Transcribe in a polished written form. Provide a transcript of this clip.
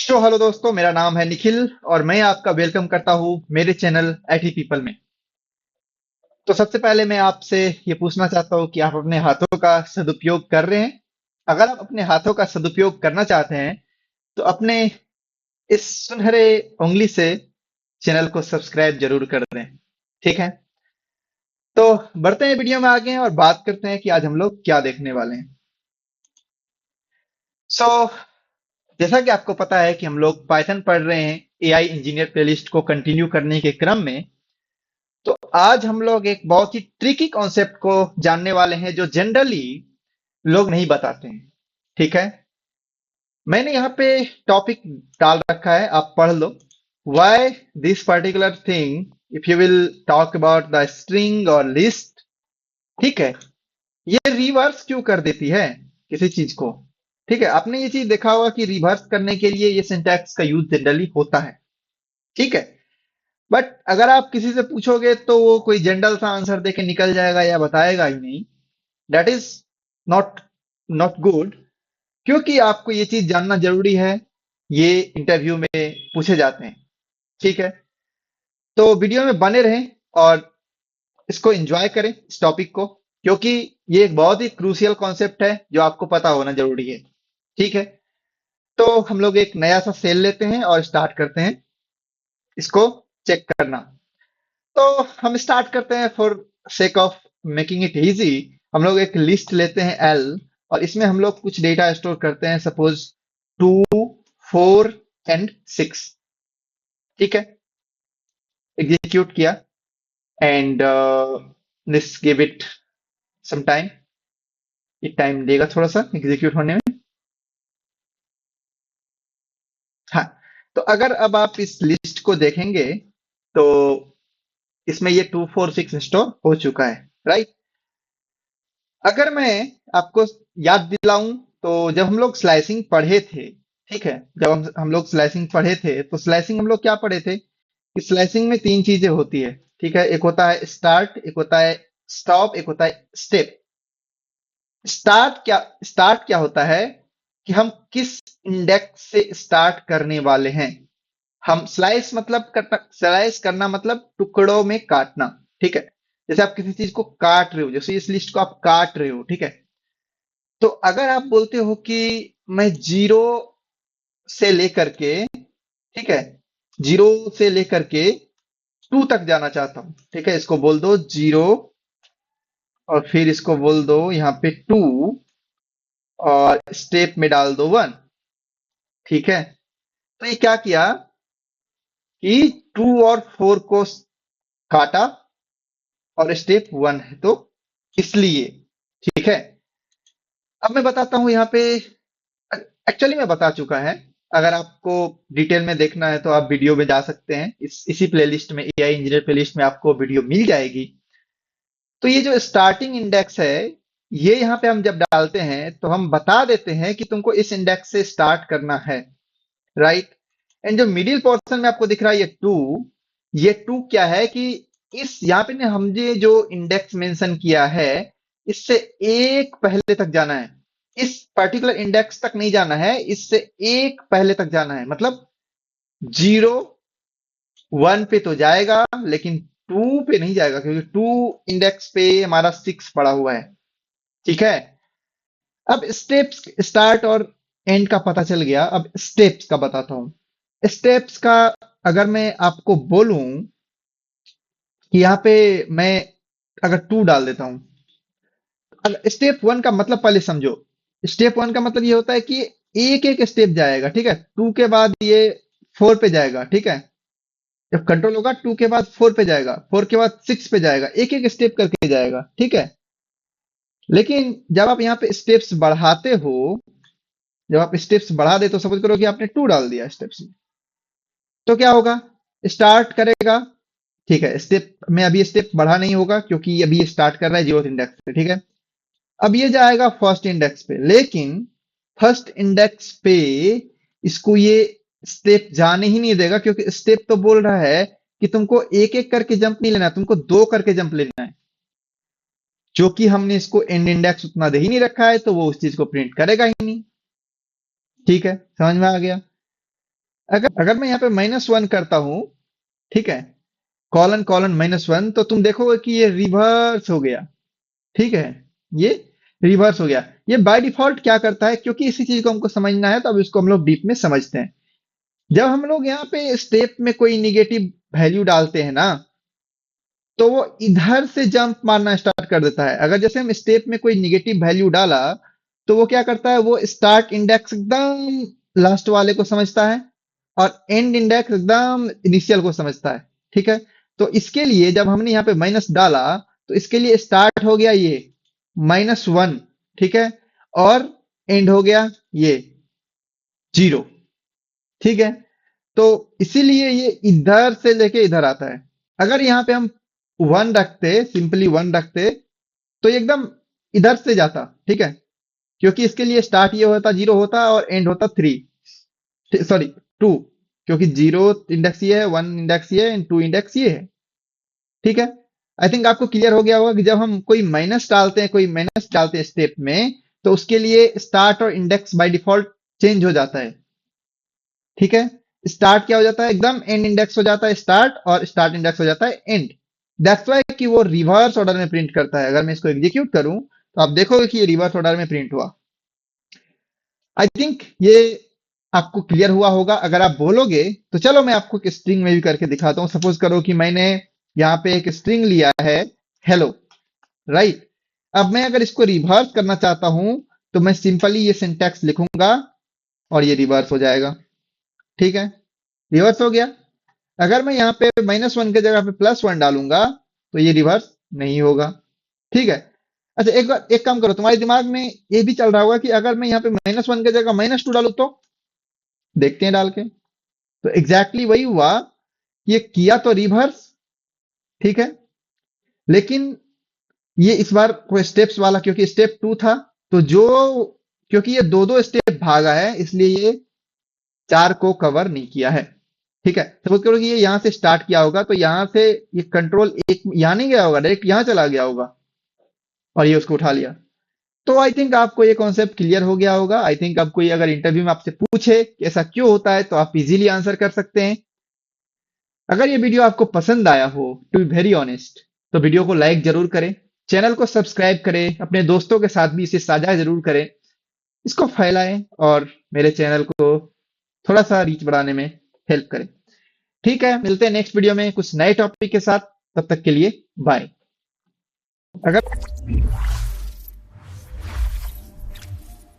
Hello दोस्तों, मेरा नाम है निखिल और मैं आपका वेलकम करता हूँ मेरे चैनल आईटी पीपल में। तो सबसे पहले मैं आपसे ये पूछना चाहता हूँ कि आप अपने हाथों का सदुपयोग कर रहे हैं। अगर आप अपने हाथों का सदुपयोग करना चाहते हैं तो अपने इस सुनहरे उंगली से चैनल को सब्सक्राइब जरूर कर दें। ठीक है, तो बढ़ते हैं वीडियो में आगे और बात करते हैं कि आज हम लोग क्या देखने वाले हैं। सो जैसा कि आपको पता है कि हम लोग पाइथन पढ़ रहे हैं एआई इंजीनियर प्लेलिस्ट को कंटिन्यू करने के क्रम में। तो आज हम लोग एक बहुत ही ट्रिकी कॉन्सेप्ट को जानने वाले हैं जो जनरली लोग नहीं बताते हैं। ठीक है, मैंने यहाँ पे टॉपिक डाल रखा है, आप पढ़ लो। Why this particular thing, if you will talk about the string or list। ठीक है, ये रिवर्स क्यों कर देती है किसी चीज को। ठीक है, आपने ये चीज देखा होगा कि रिवर्स करने के लिए ये सिंटैक्स का यूज जनरली होता है। ठीक है, बट अगर आप किसी से पूछोगे तो वो कोई जनरल सा आंसर देके निकल जाएगा या बताएगा ही नहीं। That is not not good, क्योंकि आपको ये चीज जानना जरूरी है। ये इंटरव्यू में पूछे जाते हैं। ठीक है, तो वीडियो में बने रहें और इसको एंजॉय करें इस टॉपिक को, क्योंकि ये एक बहुत ही क्रूशियल कॉन्सेप्ट है जो आपको पता होना जरूरी है। ठीक है, तो हम लोग एक नया सा सेल लेते हैं और स्टार्ट करते हैं इसको चेक करना। तो हम स्टार्ट करते हैं for sake of making it easy. हम लोग एक लिस्ट लेते हैं एल और इसमें हम लोग कुछ डेटा स्टोर करते हैं, सपोज 2, 4 एंड 6। ठीक है, एग्जीक्यूट किया and this give it some time. ये टाइम लेगा थोड़ा सा एग्जीक्यूट होने में। हाँ, तो अगर अब आप इस लिस्ट को देखेंगे तो इसमें ये 2, 4, 6 स्टोर हो चुका है, राइट। अगर मैं आपको याद दिलाऊं तो जब हम लोग स्लाइसिंग पढ़े थे, ठीक है, जब हम लोग स्लाइसिंग पढ़े थे तो स्लाइसिंग हम लोग क्या पढ़े थे कि स्लाइसिंग में तीन चीजें होती है। ठीक है, एक होता है स्टार्ट, एक होता है स्टॉप, एक होता है स्टेप। स्टार्ट क्या होता है कि हम किस इंडेक्स से स्टार्ट करने वाले हैं। हम स्लाइस करना मतलब टुकड़ों में काटना। ठीक है, जैसे आप किसी चीज को काट रहे हो, जैसे इस लिस्ट को आप काट रहे हो। ठीक है, तो अगर आप बोलते हो कि मैं जीरो से लेकर के, ठीक है, जीरो से लेकर के टू तक जाना चाहता हूं। ठीक है, इसको बोल दो जीरो और फिर इसको बोल दो यहाँ पे टू और स्टेप में डाल दो वन। ठीक है, तो ये क्या किया कि टू और फोर को काटा और स्टेप वन है तो इसलिए। ठीक है, अब मैं बताता हूं यहाँ पे। एक्चुअली मैं बता चुका है, अगर आपको डिटेल में देखना है तो आप वीडियो में जा सकते हैं। इसी प्लेलिस्ट में, एआई इंजीनियर प्लेलिस्ट में आपको वीडियो मिल जाएगी। तो ये जो स्टार्टिंग इंडेक्स है, ये यहाँ पे हम जब डालते हैं तो हम बता देते हैं कि तुमको इस इंडेक्स से स्टार्ट करना है, राइट। एंड जो मिडिल पोर्शन में आपको दिख रहा है ये टू क्या है कि इस यहाँ पे ना हमने जो इंडेक्स मेंशन किया है, इससे एक पहले तक जाना है। इस पर्टिकुलर इंडेक्स तक नहीं जाना है, इससे एक पहले तक जाना है। मतलब जीरो वन पे तो जाएगा लेकिन टू पे नहीं जाएगा, क्योंकि टू इंडेक्स पे हमारा सिक्स पड़ा हुआ है। ठीक है, अब स्टेप्स स्टार्ट और एंड का पता चल गया, अब स्टेप्स का बताता हूं। स्टेप्स का अगर मैं आपको बोलूं कि यहाँ पे मैं अगर टू डाल देता हूं, अगर स्टेप वन का मतलब पहले समझो। स्टेप वन का मतलब ये होता है कि एक एक स्टेप जाएगा। ठीक है, टू के बाद ये फोर पे जाएगा। ठीक है, जब कंट्रोल होगा टू के बाद फोर पे जाएगा, फोर के बाद सिक्स पे जाएगा, एक एक स्टेप करके जाएगा। ठीक है, लेकिन जब आप यहाँ पे स्टेप्स बढ़ाते हो, जब आप स्टेप्स बढ़ा दे तो सपोज करो कि आपने टू डाल दिया स्टेप्स में, तो क्या होगा, स्टार्ट करेगा। ठीक है, स्टेप में अभी स्टेप बढ़ा नहीं होगा क्योंकि अभी ये स्टार्ट कर रहा है जीरो इंडेक्स पे। ठीक है, अब ये जाएगा फर्स्ट इंडेक्स पे, लेकिन फर्स्ट इंडेक्स पे इसको ये स्टेप जाने ही नहीं देगा, क्योंकि स्टेप तो बोल रहा है कि तुमको एक एक करके जंप नहीं लेना है, तुमको दो करके जंप लेना है। जो कि हमने इसको एंड इंडेक्स उतना दे ही नहीं रखा है, तो वो उस चीज को प्रिंट करेगा ही नहीं। ठीक है, समझ में आ गया। अगर अगर मैं यहाँ पे -1 करता हूँ, ठीक है, कॉलन कॉलन -1, तो तुम देखोगे कि ये रिवर्स हो गया। ठीक है, ये रिवर्स हो गया। ये बाय डिफॉल्ट क्या करता है, क्योंकि इसी चीज को हमको समझना है, तो अब इसको हम लोग डीप में समझते हैं। जब हम लोग यहाँ पे स्टेप में कोई निगेटिव वैल्यू डालते हैं ना, तो वो इधर से जंप मारना स्टार्ट कर देता है। अगर जैसे हम स्टेप में कोई निगेटिव वैल्यू डाला, तो वो क्या करता है, वो स्टार्ट इंडेक्स एकदम लास्ट वाले को समझता है और एंड इंडेक्स एकदम इनिशियल को समझता है। ठीक है, तो इसके लिए जब हमने यहाँ पे माइनस डाला, तो इसके लिए स्टार्ट हो गया ये -1, ठीक है, और एंड हो गया ये 0। ठीक है, तो इसीलिए ये इधर से लेके इधर आता है। अगर यहाँ पे हम 1 रखते, सिंपली 1 रखते, तो ये एकदम इधर से जाता। ठीक है, क्योंकि इसके लिए स्टार्ट ये होता 0 होता और एंड होता 3, सॉरी 2, क्योंकि 0 इंडेक्स ये है, 1 इंडेक्स ये है एंड 2 इंडेक्स ये है। ठीक है, आई थिंक आपको क्लियर हो गया होगा कि जब हम कोई माइनस डालते हैं, कोई माइनस डालते हैं स्टेप में, तो उसके लिए स्टार्ट और इंडेक्स बाय डिफॉल्ट चेंज हो जाता है। ठीक है, स्टार्ट क्या हो जाता है, एकदम एंड इंडेक्स हो जाता है स्टार्ट, और स्टार्ट इंडेक्स हो जाता है एंड। दैट्स वाई कि वो रिवर्स ऑर्डर में प्रिंट करता है। अगर मैं इसको एग्जीक्यूट करूं, तो आप देखोगे कि ये रिवर्स ऑर्डर में प्रिंट हुआ। आई थिंक ये आपको क्लियर हुआ होगा। अगर आप बोलोगे, तो चलो मैं आपको एक स्ट्रिंग में भी करके दिखाता हूं। सपोज करो कि मैंने यहाँ पे एक स्ट्रिंग लिया है, हेलो, राइट। अब मैं अगर इसको रिवर्स करना चाहता हूं, तो मैं सिंपली ये सिंटैक्स लिखूंगा और ये रिवर्स हो जाएगा। ठीक है, रिवर्स हो गया। अगर मैं यहाँ पे -1 की जगह पे +1 डालूंगा, तो ये रिवर्स नहीं होगा। ठीक है, अच्छा एक बार एक काम करो, तुम्हारे दिमाग में ये भी चल रहा होगा कि अगर मैं यहाँ पे -1 की जगह -2 डालू, तो देखते हैं डाल के। तो एग्जैक्टली वही हुआ, ये किया तो रिवर्स, ठीक है, लेकिन ये इस बार वो स्टेप्स वाला, क्योंकि स्टेप 2 था, तो जो, क्योंकि ये दो दो स्टेप भागा है, इसलिए ये 4 को कवर नहीं किया है। ठीक है, सपोज करो कि ये यहां से स्टार्ट किया होगा, तो यहां से ये कंट्रोल एक यहां नहीं गया होगा, डायरेक्ट यहां चला गया होगा और ये उसको उठा लिया। तो आई थिंक आपको ये कॉन्सेप्ट क्लियर हो गया होगा। आई थिंक अब कोई अगर इंटरव्यू में आपसे पूछे कि ऐसा क्यों होता है, तो आप इजीली आंसर कर सकते हैं। अगर ये वीडियो आपको पसंद आया हो, टू बी वेरी ऑनेस्ट, तो वीडियो को लाइक जरूर करें, चैनल को सब्सक्राइब करें, अपने दोस्तों के साथ भी इसे साझा जरूर करें, इसको फैलाएं और मेरे चैनल को थोड़ा सा रीच बढ़ाने में हेल्प करें। ठीक है, मिलते हैं नेक्स्ट वीडियो में कुछ नए टॉपिक के साथ। तब तक के लिए बाय। अगर